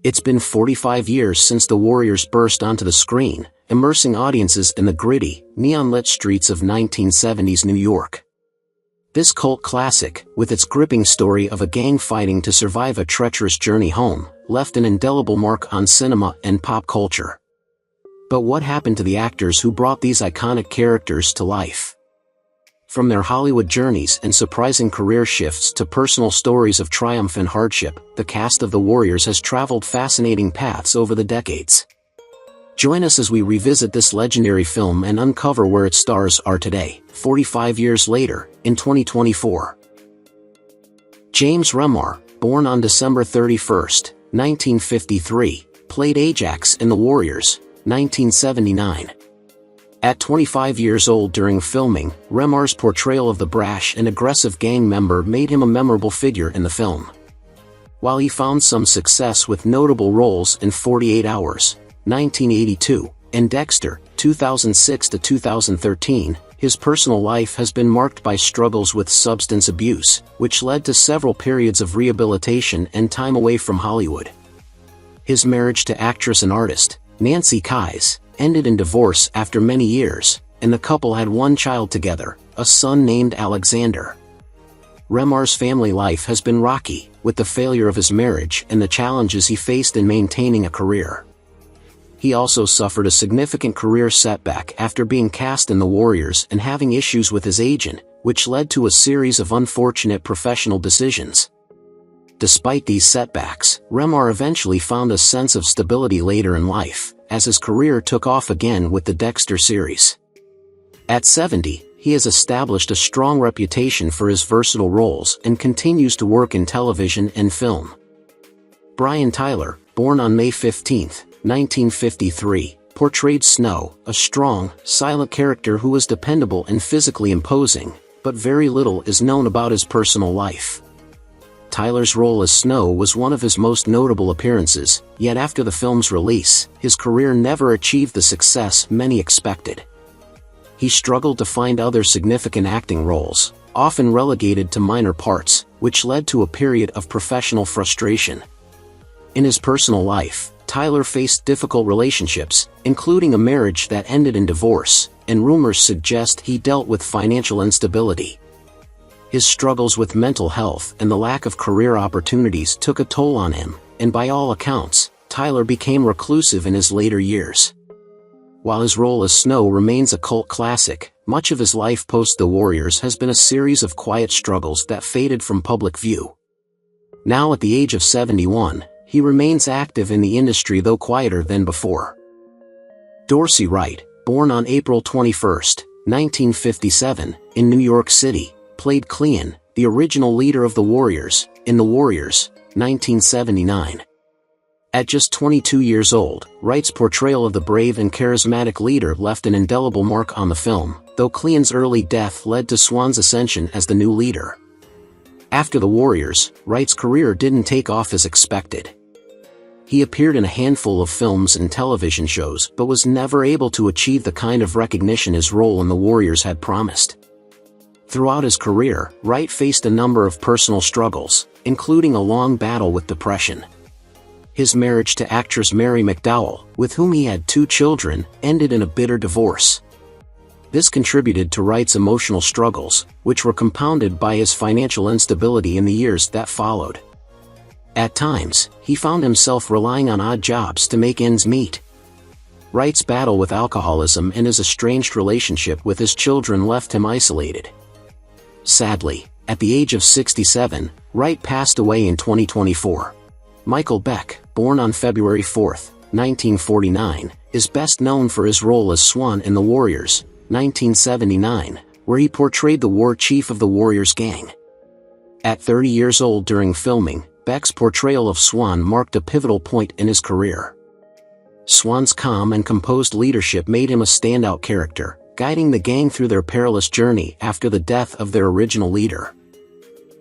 It's been 45 years since the Warriors burst onto the screen, immersing audiences in the gritty, neon-lit streets of 1970s New York. This cult classic, with its gripping story of a gang fighting to survive a treacherous journey home, left an indelible mark on cinema and pop culture. But what happened to the actors who brought these iconic characters to life? From their Hollywood journeys and surprising career shifts to personal stories of triumph and hardship, the cast of The Warriors has traveled fascinating paths over the decades. Join us as we revisit this legendary film and uncover where its stars are today, 45 years later, in 2024. James Remar, born on December 31, 1953, played Ajax in The Warriors, 1979. At 25 years old during filming, Remar's portrayal of the brash and aggressive gang member made him a memorable figure in the film. While he found some success with notable roles in 48 Hours, 1982, and Dexter, 2006 to 2013, his personal life has been marked by struggles with substance abuse, which led to several periods of rehabilitation and time away from Hollywood. His marriage to actress and artist, Nancy Kyes, ended in divorce after many years, and the couple had one child together, a son named Alexander. Remar's family life has been rocky, with the failure of his marriage and the challenges he faced in maintaining a career. He also suffered a significant career setback after being cast in The Warriors and having issues with his agent, which led to a series of unfortunate professional decisions. Despite these setbacks, Remar eventually found a sense of stability later in life, as his career took off again with the Dexter series. At 70, he has established a strong reputation for his versatile roles and continues to work in television and film. Brian Tyler, born on May 15, 1953, portrayed Snow, a strong, silent character who was dependable and physically imposing, but very little is known about his personal life. Tyler's role as Snow was one of his most notable appearances, yet after the film's release, his career never achieved the success many expected. He struggled to find other significant acting roles, often relegated to minor parts, which led to a period of professional frustration. In his personal life, Tyler faced difficult relationships, including a marriage that ended in divorce, and rumors suggest he dealt with financial instability. His struggles with mental health and the lack of career opportunities took a toll on him, and by all accounts, Tyler became reclusive in his later years. While his role as Snow remains a cult classic, much of his life post The Warriors has been a series of quiet struggles that faded from public view. Now at the age of 71, he remains active in the industry though quieter than before. Dorsey Wright, born on April 21, 1957, in New York City, played Cleon, the original leader of the Warriors, in The Warriors, 1979. At just 22 years old, Wright's portrayal of the brave and charismatic leader left an indelible mark on the film, though Cleon's early death led to Swan's ascension as the new leader. After The Warriors, Wright's career didn't take off as expected. He appeared in a handful of films and television shows but was never able to achieve the kind of recognition his role in The Warriors had promised. Throughout his career, Wright faced a number of personal struggles, including a long battle with depression. His marriage to actress Mary McDowell, with whom he had 2 children, ended in a bitter divorce. This contributed to Wright's emotional struggles, which were compounded by his financial instability in the years that followed. At times, he found himself relying on odd jobs to make ends meet. Wright's battle with alcoholism and his estranged relationship with his children left him isolated. Sadly, at the age of 67, Wright passed away in 2024. Michael Beck, born on February 4, 1949, is best known for his role as Swan in The Warriors, 1979, where he portrayed the war chief of the Warriors gang. At 30 years old during filming, Beck's portrayal of Swan marked a pivotal point in his career. Swan's calm and composed leadership made him a standout character, guiding the gang through their perilous journey after the death of their original leader.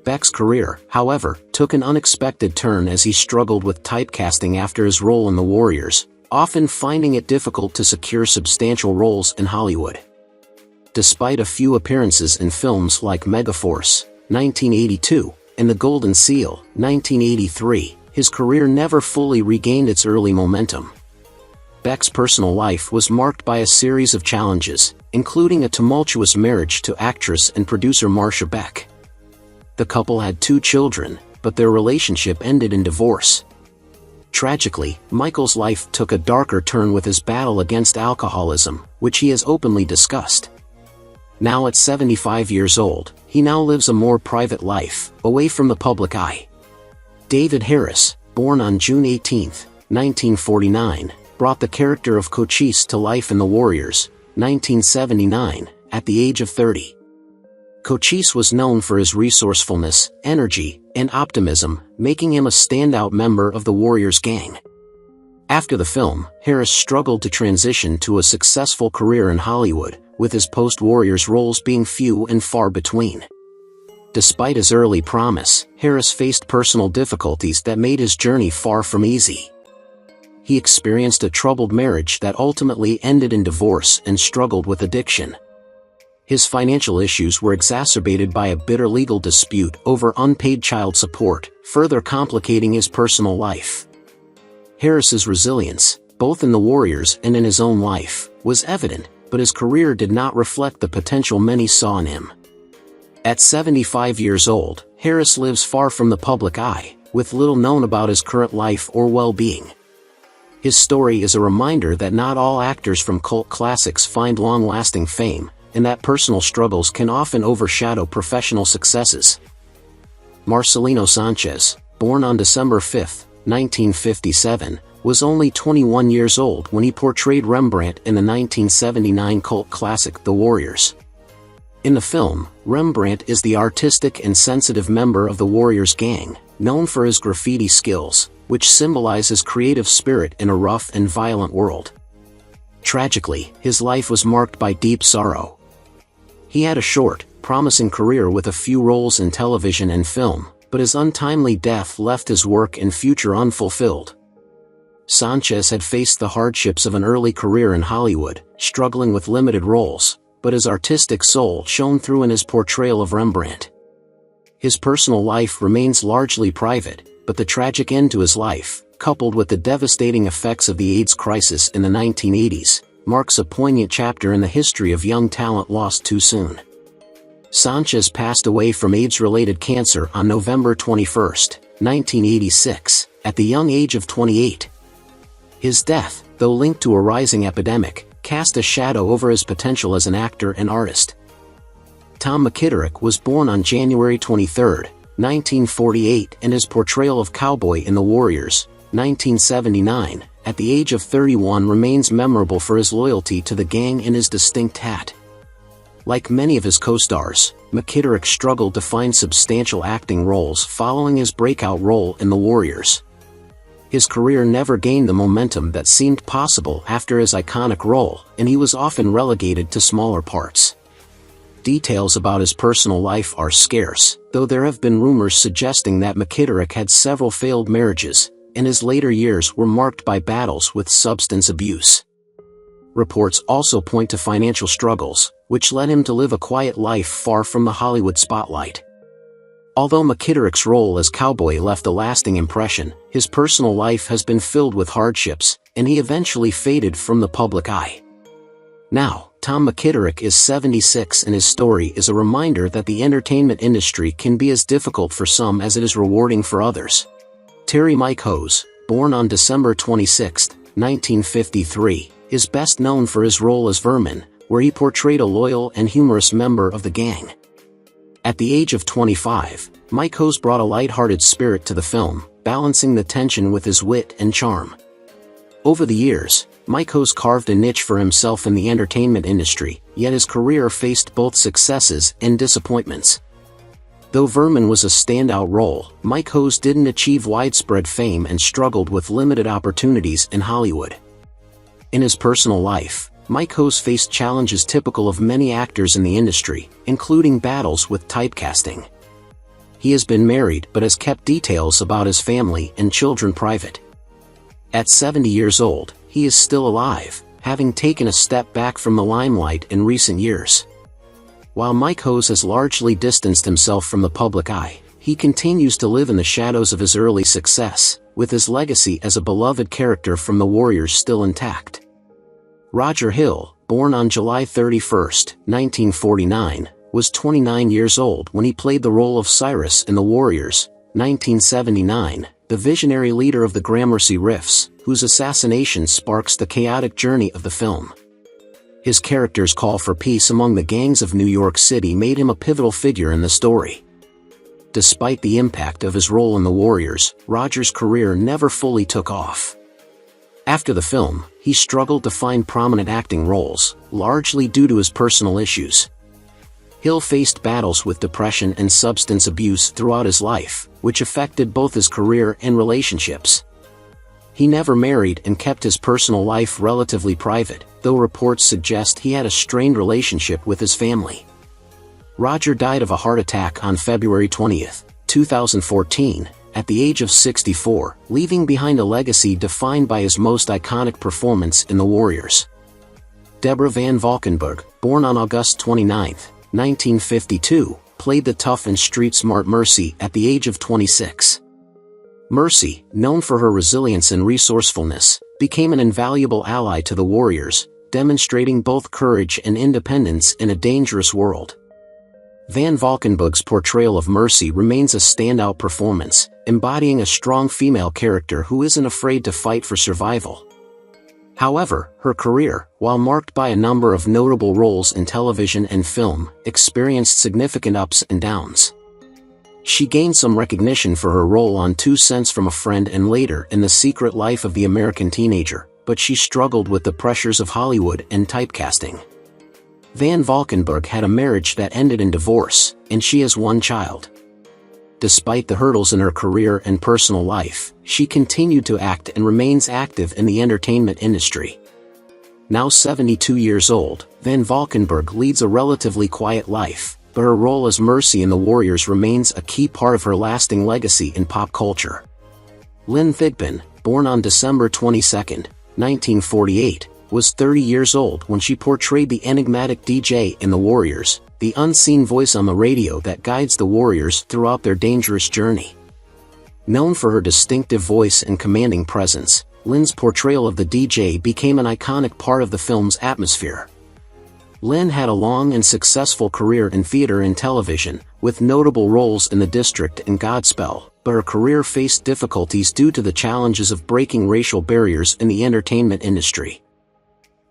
Beck's career, however, took an unexpected turn as he struggled with typecasting after his role in The Warriors, often finding it difficult to secure substantial roles in Hollywood. Despite a few appearances in films like Megaforce, 1982, and The Golden Seal, 1983, his career never fully regained its early momentum. Beck's personal life was marked by a series of challenges, including a tumultuous marriage to actress and producer Marcia Beck. The couple had 2 children, but their relationship ended in divorce. Tragically, Michael's life took a darker turn with his battle against alcoholism, which he has openly discussed. Now at 75 years old, he now lives a more private life, away from the public eye. David Harris, born on June 18, 1949, brought the character of Cochise to life in The Warriors, 1979, at the age of 30. Cochise was known for his resourcefulness, energy, and optimism, making him a standout member of the Warriors gang. After the film, Harris struggled to transition to a successful career in Hollywood, with his post-Warriors roles being few and far between. Despite his early promise, Harris faced personal difficulties that made his journey far from easy. He experienced a troubled marriage that ultimately ended in divorce and struggled with addiction. His financial issues were exacerbated by a bitter legal dispute over unpaid child support, further complicating his personal life. Harris's resilience, both in the Warriors and in his own life, was evident, but his career did not reflect the potential many saw in him. At 75 years old, Harris lives far from the public eye, with little known about his current life or well-being. His story is a reminder that not all actors from cult classics find long-lasting fame, and that personal struggles can often overshadow professional successes. Marcelino Sanchez, born on December 5, 1957, was only 21 years old when he portrayed Rembrandt in the 1979 cult classic The Warriors. In the film, Rembrandt is the artistic and sensitive member of the Warriors gang, known for his graffiti skills, which symbolize his creative spirit in a rough and violent world. Tragically, his life was marked by deep sorrow. He had a short, promising career with a few roles in television and film, but his untimely death left his work and future unfulfilled. Sanchez had faced the hardships of an early career in Hollywood, struggling with limited roles, but his artistic soul shone through in his portrayal of Rembrandt. His personal life remains largely private, but the tragic end to his life, coupled with the devastating effects of the AIDS crisis in the 1980s, marks a poignant chapter in the history of young talent lost too soon. Sanchez passed away from AIDS-related cancer on November 21, 1986, at the young age of 28. His death, though linked to a rising epidemic, cast a shadow over his potential as an actor and artist. Tom McKitrick was born on January 23, 1948, and his portrayal of Cowboy in The Warriors, 1979, at the age of 31 remains memorable for his loyalty to the gang and his distinct hat. Like many of his co-stars, McKitrick struggled to find substantial acting roles following his breakout role in The Warriors. His career never gained the momentum that seemed possible after his iconic role, and he was often relegated to smaller parts. Details about his personal life are scarce, though there have been rumors suggesting that McKitrick had several failed marriages, and his later years were marked by battles with substance abuse. Reports also point to financial struggles, which led him to live a quiet life far from the Hollywood spotlight. Although McKitrick's role as Cowboy left a lasting impression, his personal life has been filled with hardships, and he eventually faded from the public eye. Now, Tom McKitrick is 76, and his story is a reminder that the entertainment industry can be as difficult for some as it is rewarding for others. Terry Mikehos, born on December 26, 1953, is best known for his role as Vermin, where he portrayed a loyal and humorous member of the gang. At the age of 25, Mikehos brought a light-hearted spirit to the film, balancing the tension with his wit and charm. Over the years, Mikehos carved a niche for himself in the entertainment industry, yet his career faced both successes and disappointments. Though Vermin was a standout role, Mikehos didn't achieve widespread fame and struggled with limited opportunities in Hollywood. In his personal life, Mikehos faced challenges typical of many actors in the industry, including battles with typecasting. He has been married but has kept details about his family and children private. At 70 years old, he is still alive, having taken a step back from the limelight in recent years. While Mikehos has largely distanced himself from the public eye, he continues to live in the shadows of his early success, with his legacy as a beloved character from the Warriors still intact. Roger Hill, born on July 31, 1949, was 29 years old when he played the role of Cyrus in The Warriors, 1979, the visionary leader of the Gramercy Riffs, whose assassination sparks the chaotic journey of the film. His character's call for peace among the gangs of New York City made him a pivotal figure in the story. Despite the impact of his role in The Warriors, Roger's career never fully took off. After the film, he struggled to find prominent acting roles, largely due to his personal issues. Hill faced battles with depression and substance abuse throughout his life, which affected both his career and relationships. He never married and kept his personal life relatively private, though reports suggest he had a strained relationship with his family. Roger died of a heart attack on February 20, 2014, at the age of 64, leaving behind a legacy defined by his most iconic performance in The Warriors. Deborah Van Valkenburgh, born on August 29, 1952, played the tough and street-smart Mercy at the age of 26. Mercy, known for her resilience and resourcefulness, became an invaluable ally to the Warriors, demonstrating both courage and independence in a dangerous world. Van Valkenburgh's portrayal of Mercy remains a standout performance, embodying a strong female character who isn't afraid to fight for survival. However, her career, while marked by a number of notable roles in television and film, experienced significant ups and downs. She gained some recognition for her role on 2 Cents from a Friend and later in The Secret Life of the American Teenager, but she struggled with the pressures of Hollywood and typecasting. Van Valkenburgh had a marriage that ended in divorce, and she has 1 child. Despite the hurdles in her career and personal life, she continued to act and remains active in the entertainment industry. Now 72 years old, Van Valkenburgh leads a relatively quiet life, but her role as Mercy in The Warriors remains a key part of her lasting legacy in pop culture. Lyn Figpin, born on December 22, 1948, was 30 years old when she portrayed the enigmatic DJ in The Warriors, the unseen voice on the radio that guides the Warriors throughout their dangerous journey. Known for her distinctive voice and commanding presence, Lyn's portrayal of the DJ became an iconic part of the film's atmosphere. Lyn had a long and successful career in theater and television, with notable roles in The District and Godspell, but her career faced difficulties due to the challenges of breaking racial barriers in the entertainment industry.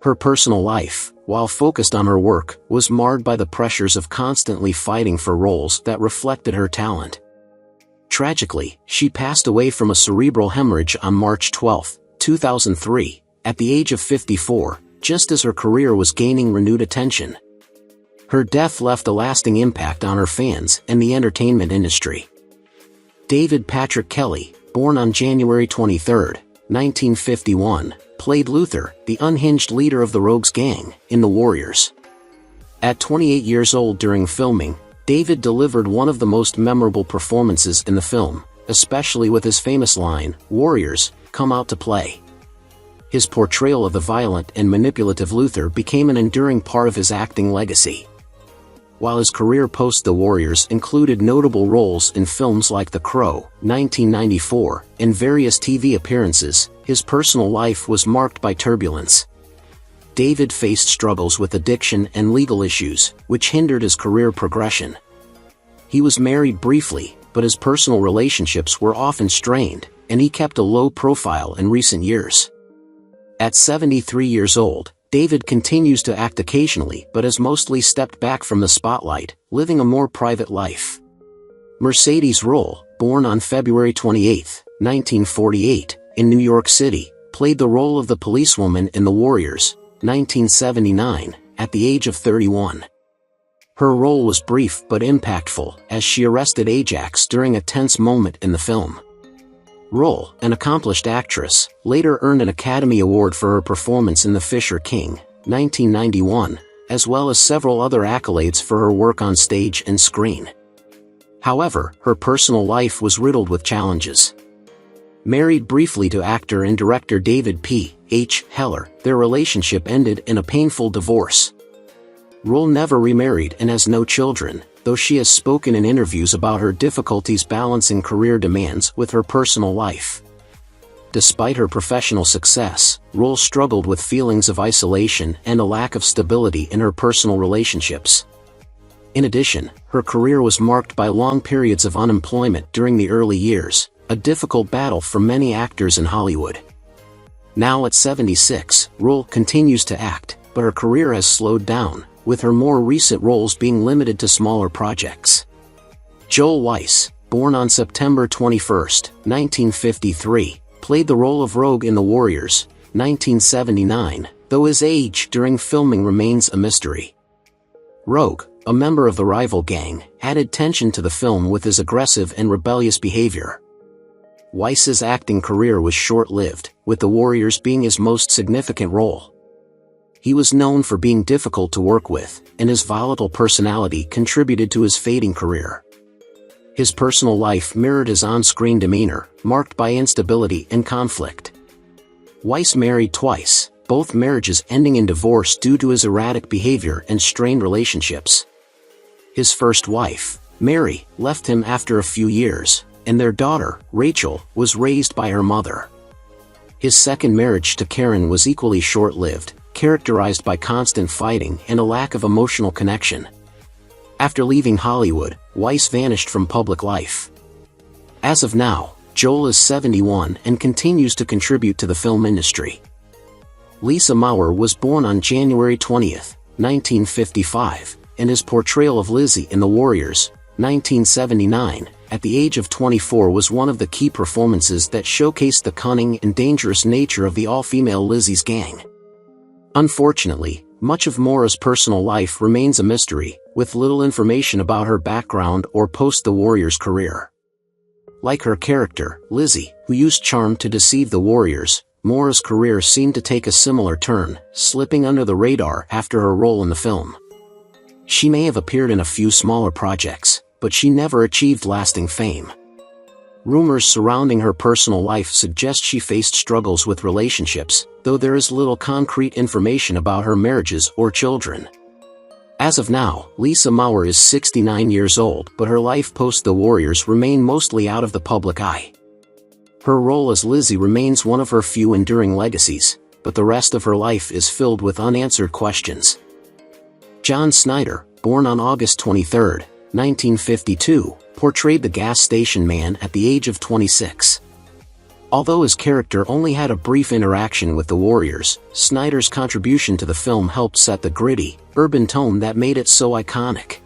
Her personal life, while focused on her work, was marred by the pressures of constantly fighting for roles that reflected her talent. Tragically, she passed away from a cerebral hemorrhage on March 12, 2003, at the age of 54, just as her career was gaining renewed attention. Her death left a lasting impact on her fans and the entertainment industry. David Patrick Kelly, born on January 23, 1951, played Luther, the unhinged leader of the Rogues Gang, in The Warriors. At 28 years old during filming, David delivered one of the most memorable performances in the film, especially with his famous line, "Warriors, come out to play." His portrayal of the violent and manipulative Luther became an enduring part of his acting legacy. While his career post The Warriors included notable roles in films like The Crow, 1994, and various TV appearances, his personal life was marked by turbulence. David faced struggles with addiction and legal issues, which hindered his career progression. He was married briefly, but his personal relationships were often strained, and he kept a low profile in recent years. At 73 years old, David continues to act occasionally but has mostly stepped back from the spotlight, living a more private life. Mercedes Rolle, born on February 28, 1948, in New York City, played the role of the policewoman in The Warriors, 1979, at the age of 31. Her role was brief but impactful as she arrested Ajax during a tense moment in the film. Rolle, an accomplished actress, later earned an Academy Award for her performance in The Fisher King, 1991, as well as several other accolades for her work on stage and screen. However, her personal life was riddled with challenges. Married briefly to actor and director David P. H. Heller, their relationship ended in a painful divorce. Rolle never remarried and has no children, though she has spoken in interviews about her difficulties balancing career demands with her personal life. Despite her professional success, Ramos struggled with feelings of isolation and a lack of stability in her personal relationships. In addition, her career was marked by long periods of unemployment during the early years, a difficult battle for many actors in Hollywood. Now at 76, Ramos continues to act, but her career has slowed down, with her more recent roles being limited to smaller projects. Joel Weiss, born on September 21, 1953, played the role of Rogue in The Warriors, 1979, though his age during filming remains a mystery. Rogue, a member of the rival gang, added tension to the film with his aggressive and rebellious behavior. Weiss's acting career was short-lived, with The Warriors being his most significant role. He was known for being difficult to work with, and his volatile personality contributed to his fading career. His personal life mirrored his on-screen demeanor, marked by instability and conflict. Weiss married twice, both marriages ending in divorce due to his erratic behavior and strained relationships. His first wife, Mary, left him after a few years, and their daughter, Rachel, was raised by her mother. His second marriage to Karen was equally short-lived, characterized by constant fighting and a lack of emotional connection. After leaving Hollywood, Weiss vanished from public life. As of now, Joel is 71 and continues to contribute to the film industry. Lisa Maurer was born on January 20, 1955, and his portrayal of Lizzie in The Warriors, 1979, at the age of 24 was one of the key performances that showcased the cunning and dangerous nature of the all-female Lizzie's gang. Unfortunately, much of Maura's personal life remains a mystery, with little information about her background or post-The Warriors career. Like her character, Lizzie, who used charm to deceive the Warriors, Maura's career seemed to take a similar turn, slipping under the radar after her role in the film. She may have appeared in a few smaller projects, but she never achieved lasting fame. Rumors surrounding her personal life suggest she faced struggles with relationships, though there is little concrete information about her marriages or children. As of now, Lisa Maurer is 69 years old, but her life post-The Warriors remain mostly out of the public eye. Her role as Lizzie remains one of her few enduring legacies, but the rest of her life is filled with unanswered questions. John Snider, born on August 23, 1952, portrayed the gas station man at the age of 26. Although his character only had a brief interaction with the Warriors, Snider's contribution to the film helped set the gritty, urban tone that made it so iconic.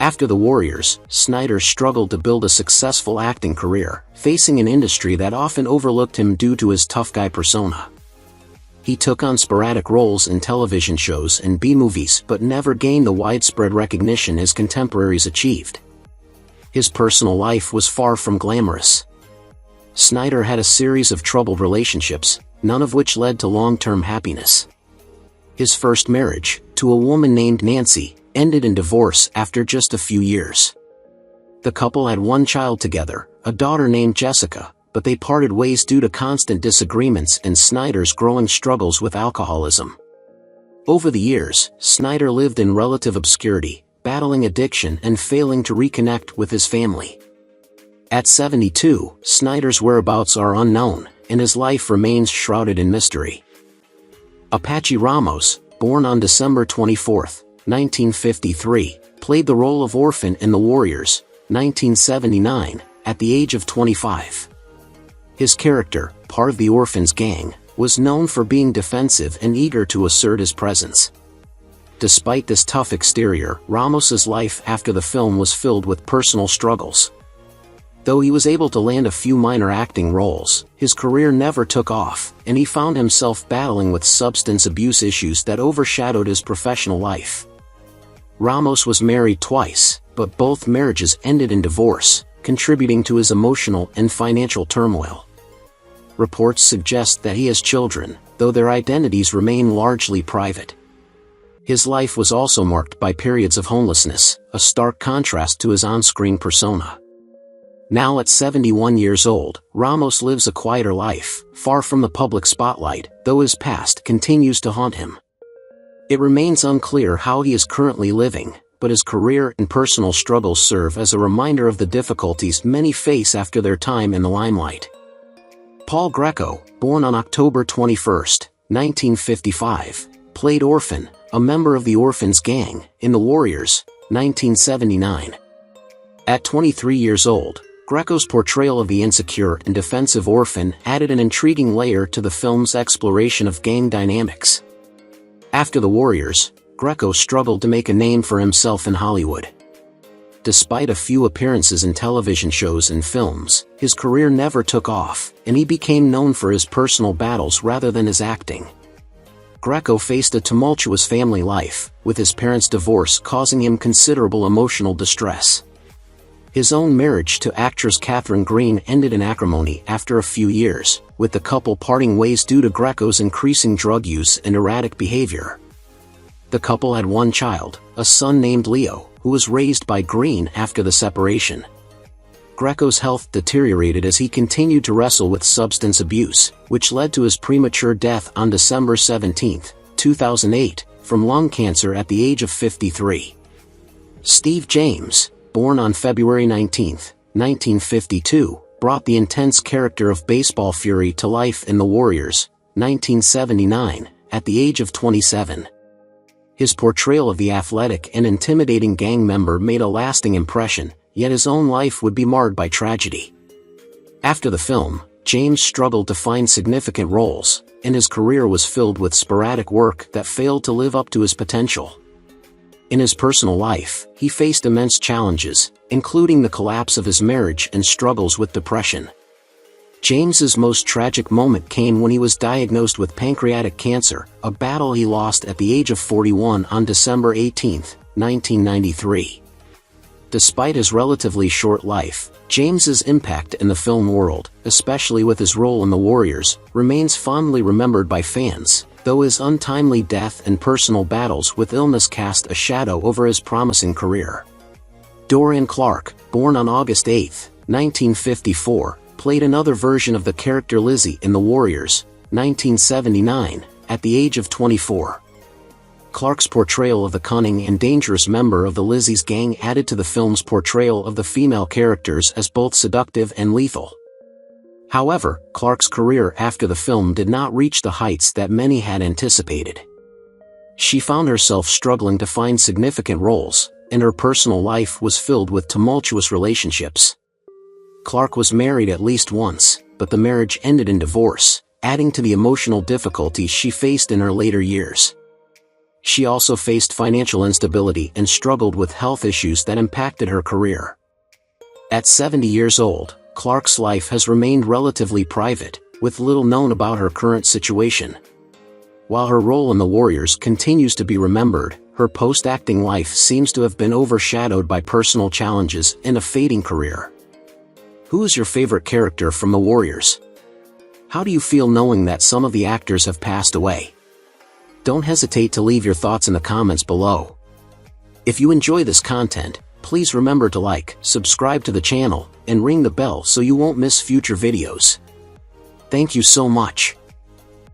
After the Warriors, Snider struggled to build a successful acting career, facing an industry that often overlooked him due to his tough guy persona. He took on sporadic roles in television shows and B-movies but never gained the widespread recognition his contemporaries achieved. His personal life was far from glamorous. Snider had a series of troubled relationships, none of which led to long-term happiness. His first marriage, to a woman named Nancy, ended in divorce after just a few years. The couple had one child together, a daughter named Jessica, but they parted ways due to constant disagreements and Snider's growing struggles with alcoholism. Over the years, Snider lived in relative obscurity, battling addiction and failing to reconnect with his family. At 72, Snider's whereabouts are unknown, and his life remains shrouded in mystery. Apache Ramos, born on December 24, 1953, played the role of Orphan in The Warriors, 1979, at the age of 25. His character, part of the Orphans gang, was known for being defensive and eager to assert his presence. Despite this tough exterior, Ramos's life after the film was filled with personal struggles. Though he was able to land a few minor acting roles, his career never took off, and he found himself battling with substance abuse issues that overshadowed his professional life. Ramos was married twice, but both marriages ended in divorce, contributing to his emotional and financial turmoil. Reports suggest that he has children, though their identities remain largely private. His life was also marked by periods of homelessness, a stark contrast to his on-screen persona. Now at 71 years old, Ramos lives a quieter life, far from the public spotlight, though his past continues to haunt him. It remains unclear how he is currently living, but his career and personal struggles serve as a reminder of the difficulties many face after their time in the limelight. Paul Greco, born on October 21, 1955, played Orphan, a member of the Orphans gang, in The Warriors, 1979. At 23 years old, Greco's portrayal of the insecure and defensive orphan added an intriguing layer to the film's exploration of gang dynamics. After The Warriors, Greco struggled to make a name for himself in Hollywood. Despite a few appearances in television shows and films, his career never took off, and he became known for his personal battles rather than his acting. Greco faced a tumultuous family life, with his parents' divorce causing him considerable emotional distress. His own marriage to actress Katherine Green ended in acrimony after a few years, with the couple parting ways due to Greco's increasing drug use and erratic behavior. The couple had one child, a son named Leo, who was raised by Green after the separation. Greco's health deteriorated as he continued to wrestle with substance abuse, which led to his premature death on December 17, 2008, from lung cancer at the age of 53. Steve James, born on February 19, 1952, brought the intense character of Baseball Fury to life in The Warriors, 1979, at the age of 27. His portrayal of the athletic and intimidating gang member made a lasting impression, yet his own life would be marred by tragedy. After the film, James struggled to find significant roles, and his career was filled with sporadic work that failed to live up to his potential. In his personal life, he faced immense challenges, including the collapse of his marriage and struggles with depression. James's most tragic moment came when he was diagnosed with pancreatic cancer, a battle he lost at the age of 41 on December 18, 1993. Despite his relatively short life, James's impact in the film world, especially with his role in The Warriors, remains fondly remembered by fans, though his untimely death and personal battles with illness cast a shadow over his promising career. Dorian Clark, born on August 8, 1954, played another version of the character Lizzie in The Warriors, 1979, at the age of 24. Clark's portrayal of the cunning and dangerous member of the Lizzie's gang added to the film's portrayal of the female characters as both seductive and lethal. However, Clark's career after the film did not reach the heights that many had anticipated. She found herself struggling to find significant roles, and her personal life was filled with tumultuous relationships. Clark was married at least once, but the marriage ended in divorce, adding to the emotional difficulties she faced in her later years. She also faced financial instability and struggled with health issues that impacted her career. At 70 years old, Clark's life has remained relatively private, with little known about her current situation. While her role in The Warriors continues to be remembered, her post-acting life seems to have been overshadowed by personal challenges and a fading career. Who is your favorite character from The Warriors? How do you feel knowing that some of the actors have passed away? Don't hesitate to leave your thoughts in the comments below. If you enjoy this content, please remember to like, subscribe to the channel, and ring the bell so you won't miss future videos. Thank you so much.